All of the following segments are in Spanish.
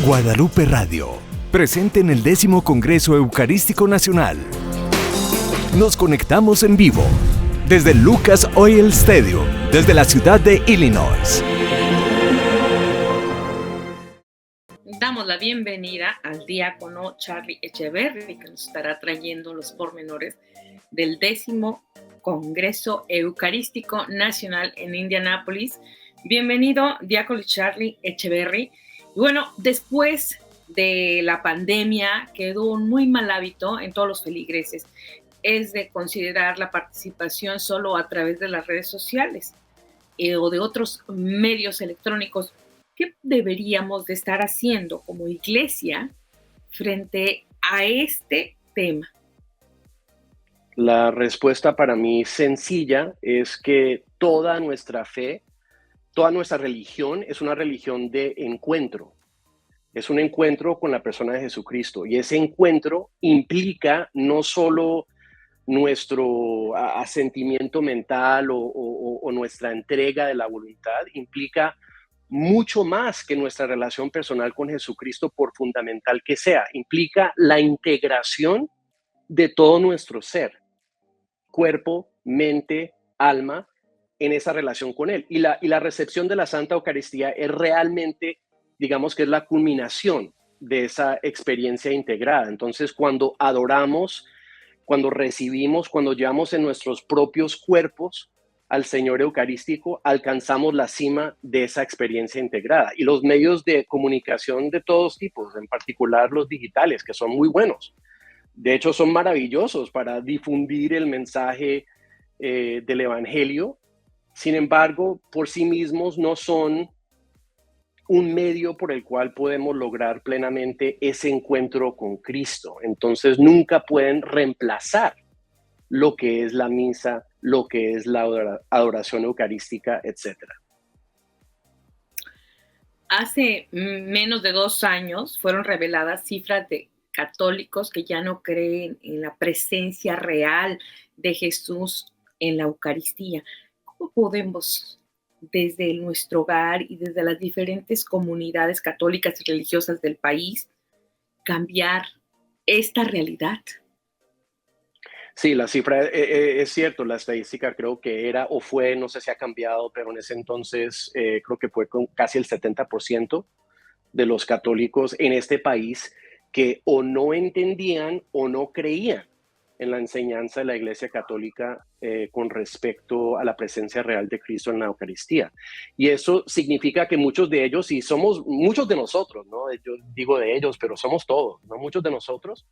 Guadalupe Radio, presente en el 10º Congreso Eucarístico Nacional. Nos conectamos en vivo desde el Lucas Oil Stadium, desde la ciudad de Illinois. Damos la bienvenida al diácono Charlie Echeverry, que nos estará trayendo los pormenores del 10º Congreso Eucarístico Nacional en Indianápolis. Bienvenido, diácono Charlie Echeverry. Y bueno, después de la pandemia quedó un muy mal hábito en todos los feligreses, es de considerar la participación solo a través de las redes sociales o de otros medios electrónicos. ¿Qué deberíamos de estar haciendo como iglesia frente a este tema? La respuesta para mí sencilla es que toda nuestra fe, toda nuestra religión es una religión de encuentro. Es un encuentro con la persona de Jesucristo y ese encuentro implica no solo nuestro asentimiento mental o nuestra entrega de la voluntad, implica mucho más que nuestra relación personal con Jesucristo, por fundamental que sea. Implica la integración de todo nuestro ser, cuerpo, mente, alma, en esa relación con Él. Y la recepción de la Santa Eucaristía es realmente, digamos que es la culminación de esa experiencia integrada. Entonces, cuando adoramos, cuando recibimos, cuando llevamos en nuestros propios cuerpos al Señor Eucarístico, alcanzamos la cima de esa experiencia integrada. Y los medios de comunicación de todos tipos, en particular los digitales, que son muy buenos. De hecho, son maravillosos para difundir el mensaje del Evangelio. Sin embargo, por sí mismos no son un medio por el cual podemos lograr plenamente ese encuentro con Cristo. Entonces, nunca pueden reemplazar lo que es la misa, lo que es la adoración eucarística, etc. Hace menos de 2 años fueron reveladas cifras de católicos que ya no creen en la presencia real de Jesús en la Eucaristía. ¿Cómo podemos, desde nuestro hogar y desde las diferentes comunidades católicas y religiosas del país, cambiar esta realidad? Sí, la cifra es cierto, la estadística creo que era o fue, no sé si ha cambiado, pero en ese entonces creo que fue con casi el 70% de los católicos en este país que o no entendían o no creían en la enseñanza de la Iglesia Católica con respecto a la presencia real de Cristo en la Eucaristía. Y eso significa que muchos de ellos, y somos muchos de nosotros, ¿no? Yo digo de ellos, pero somos todos, ¿no? Muchos de nosotros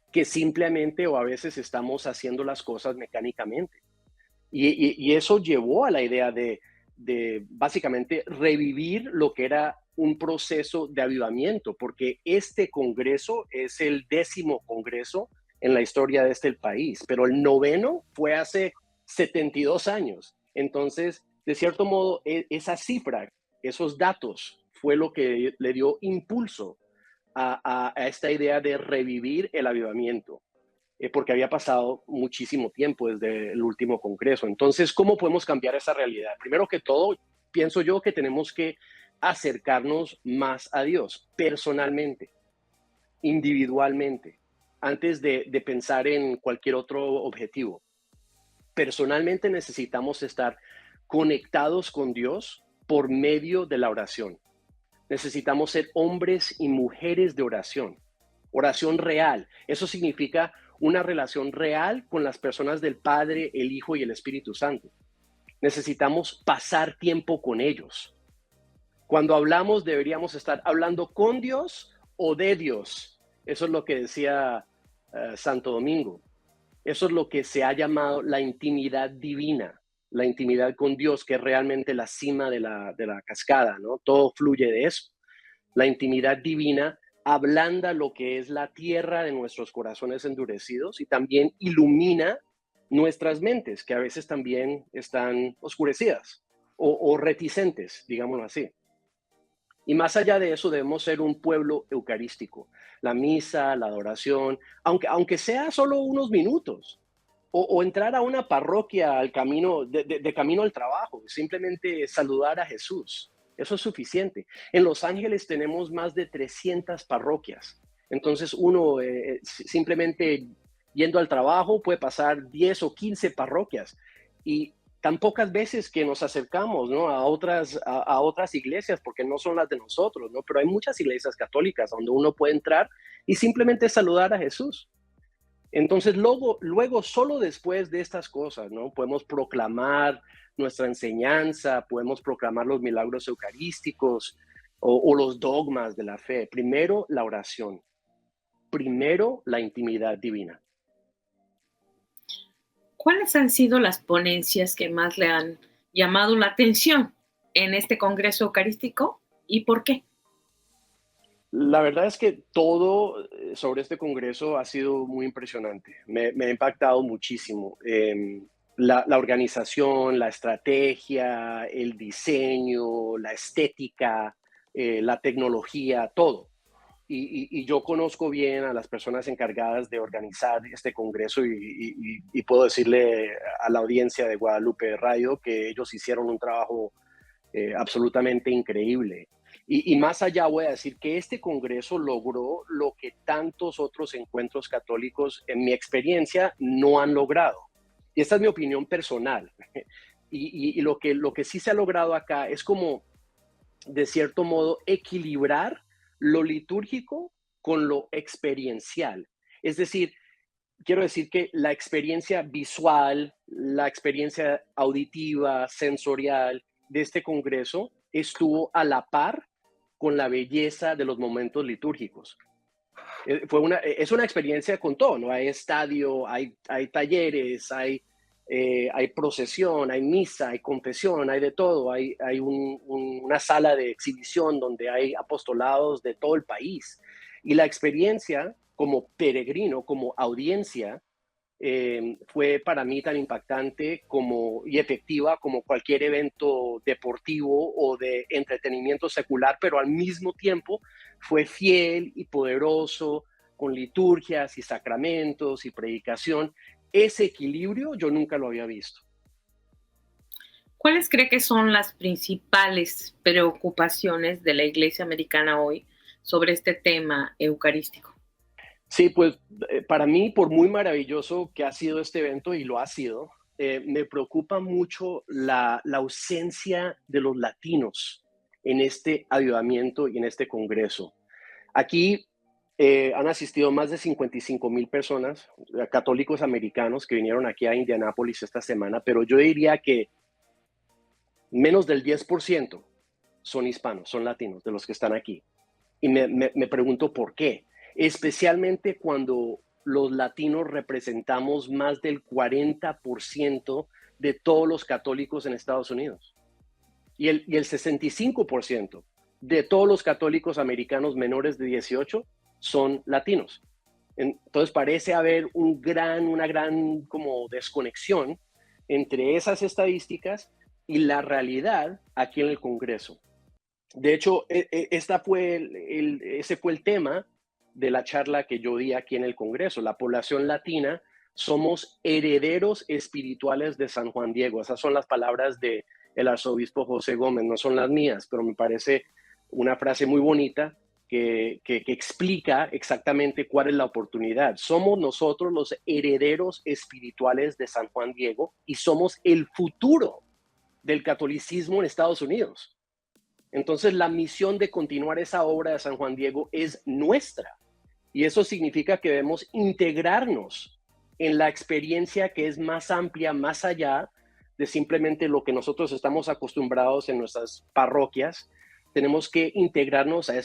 que simplemente o a veces estamos haciendo las cosas mecánicamente. Y eso llevó a la idea de básicamente revivir lo que era un proceso de avivamiento, porque este congreso es el 10º congreso en la historia de este país, pero el 9º fue hace 72 años. Entonces, de cierto modo, esa cifra, esos datos, fue lo que le dio impulso a esta idea de revivir el avivamiento, porque había pasado muchísimo tiempo desde el último congreso. Entonces, ¿cómo podemos cambiar esa realidad? Primero que todo, pienso yo que tenemos que acercarnos más a Dios personalmente, individualmente, antes de pensar en cualquier otro objetivo. Personalmente necesitamos estar conectados con Dios por medio de la oración. Necesitamos ser hombres y mujeres de oración, oración real. Eso significa una relación real con las personas del Padre, el Hijo y el Espíritu Santo. Necesitamos pasar tiempo con ellos. Cuando hablamos, deberíamos estar hablando con Dios o de Dios. Eso es lo que decía Santo Domingo. Eso es lo que se ha llamado la intimidad divina, la intimidad con Dios, que es realmente la cima de la cascada, ¿no? Todo fluye de eso. La intimidad divina ablanda lo que es la tierra de nuestros corazones endurecidos y también ilumina nuestras mentes, que a veces también están oscurecidas o reticentes, digámoslo así. Y más allá de eso, debemos ser un pueblo eucarístico. La misa, la adoración, aunque sea solo unos minutos, o entrar a una parroquia al camino, de camino al trabajo, simplemente saludar a Jesús, Eso es suficiente. En Los Ángeles tenemos más de 300 parroquias. Entonces uno simplemente yendo al trabajo puede pasar 10 o 15 parroquias. Y tan pocas veces que nos acercamos, ¿no?, a otras iglesias, porque no son las de nosotros, ¿no? Pero hay muchas iglesias católicas donde uno puede entrar y simplemente saludar a Jesús. Entonces, luego, solo después de estas cosas, ¿no?, podemos proclamar nuestra enseñanza, podemos proclamar los milagros eucarísticos o los dogmas de la fe. Primero, la oración. Primero, la intimidad divina. ¿Cuáles han sido las ponencias que más le han llamado la atención en este Congreso Eucarístico y por qué? La verdad es que todo sobre este congreso ha sido muy impresionante. Me ha impactado muchísimo. La organización, la estrategia, el diseño, la estética, la tecnología, todo. Y yo conozco bien a las personas encargadas de organizar este congreso y puedo decirle a la audiencia de Guadalupe Radio que ellos hicieron un trabajo absolutamente increíble. Y más allá voy a decir que este congreso logró lo que tantos otros encuentros católicos, en mi experiencia, no han logrado. Y esta es mi opinión personal. Y lo que sí se ha logrado acá es como, de cierto modo, equilibrar lo litúrgico con lo experiencial. Es decir, quiero decir que la experiencia visual, la experiencia auditiva, sensorial de este congreso estuvo a la par con la belleza de los momentos litúrgicos. Es una experiencia con todo, ¿no? Hay estadio, hay talleres, hay procesión, hay misa, hay confesión, hay de todo. Hay una sala de exhibición donde hay apostolados de todo el país. Y la experiencia como peregrino, como audiencia, fue para mí tan impactante y efectiva como cualquier evento deportivo o de entretenimiento secular, pero al mismo tiempo fue fiel y poderoso, con liturgias y sacramentos y predicación. Ese equilibrio yo nunca lo había visto. ¿Cuáles cree que son las principales preocupaciones de la Iglesia americana hoy sobre este tema eucarístico? Sí, pues para mí, por muy maravilloso que ha sido este evento, y lo ha sido, me preocupa mucho la ausencia de los latinos en este avivamiento y en este congreso. Aquí han asistido más de 55,000 personas, católicos americanos, que vinieron aquí a Indianápolis esta semana, pero yo diría que menos del 10% son hispanos, son latinos, de los que están aquí. Y me pregunto por qué. Especialmente cuando los latinos representamos más del 40% de todos los católicos en Estados Unidos. Y el 65% de todos los católicos americanos menores de 18 son latinos. Entonces parece haber una gran como desconexión entre esas estadísticas y la realidad aquí en el Congreso. De hecho, ese fue el tema de la charla que yo di aquí en el Congreso. La población latina somos herederos espirituales de San Juan Diego. Esas son las palabras del arzobispo José Gómez, no son las mías, pero me parece una frase muy bonita que explica exactamente cuál es la oportunidad. Somos nosotros los herederos espirituales de San Juan Diego y somos el futuro del catolicismo en Estados Unidos. Entonces, la misión de continuar esa obra de San Juan Diego es nuestra. Y eso significa que debemos integrarnos en la experiencia que es más amplia, más allá de simplemente lo que nosotros estamos acostumbrados en nuestras parroquias. Tenemos que integrarnos a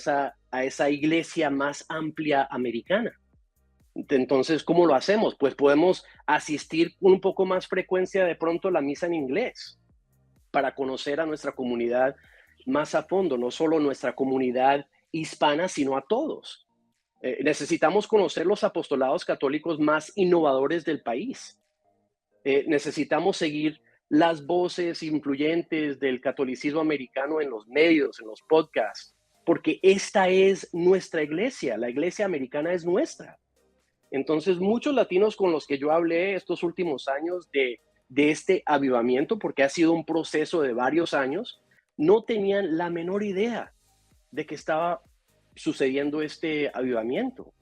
esa iglesia más amplia americana. Entonces, ¿cómo lo hacemos? Pues podemos asistir con un poco más frecuencia de pronto a la misa en inglés para conocer a nuestra comunidad más a fondo, no solo nuestra comunidad hispana, sino a todos. Necesitamos conocer los apostolados católicos más innovadores del país. Necesitamos seguir las voces influyentes del catolicismo americano en los medios, en los podcasts, porque esta es nuestra iglesia, la iglesia americana es nuestra. Entonces, muchos latinos con los que yo hablé estos últimos años de este avivamiento, porque ha sido un proceso de varios años, no tenían la menor idea de que estaba sucediendo este avivamiento.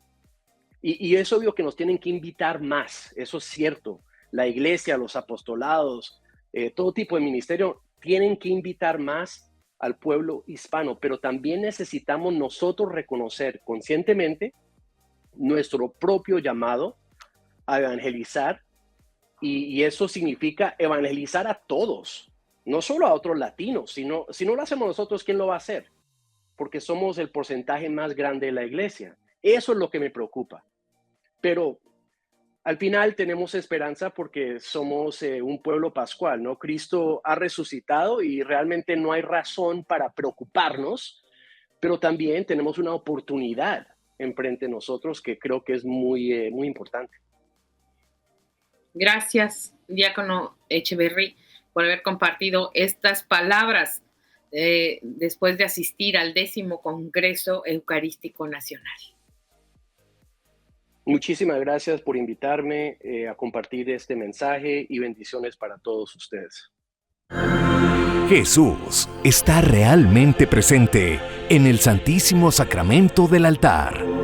Y es obvio que nos tienen que invitar más, eso es cierto. La iglesia, los apostolados, todo tipo de ministerio tienen que invitar más al pueblo hispano, pero también necesitamos nosotros reconocer conscientemente nuestro propio llamado a evangelizar, y eso significa evangelizar a todos, no solo a otros latinos, sino si no lo hacemos nosotros, ¿quién lo va a hacer? Porque somos el porcentaje más grande de la iglesia. Eso es lo que me preocupa. Pero al final tenemos esperanza porque somos un pueblo pascual, ¿no? Cristo ha resucitado y realmente no hay razón para preocuparnos, pero también tenemos una oportunidad enfrente de nosotros que creo que es muy, muy importante. Gracias, diácono Echeverry, por haber compartido estas palabras después de asistir al 10º Congreso Eucarístico Nacional. Muchísimas gracias por invitarme a compartir este mensaje y bendiciones para todos ustedes. Jesús está realmente presente en el Santísimo Sacramento del altar.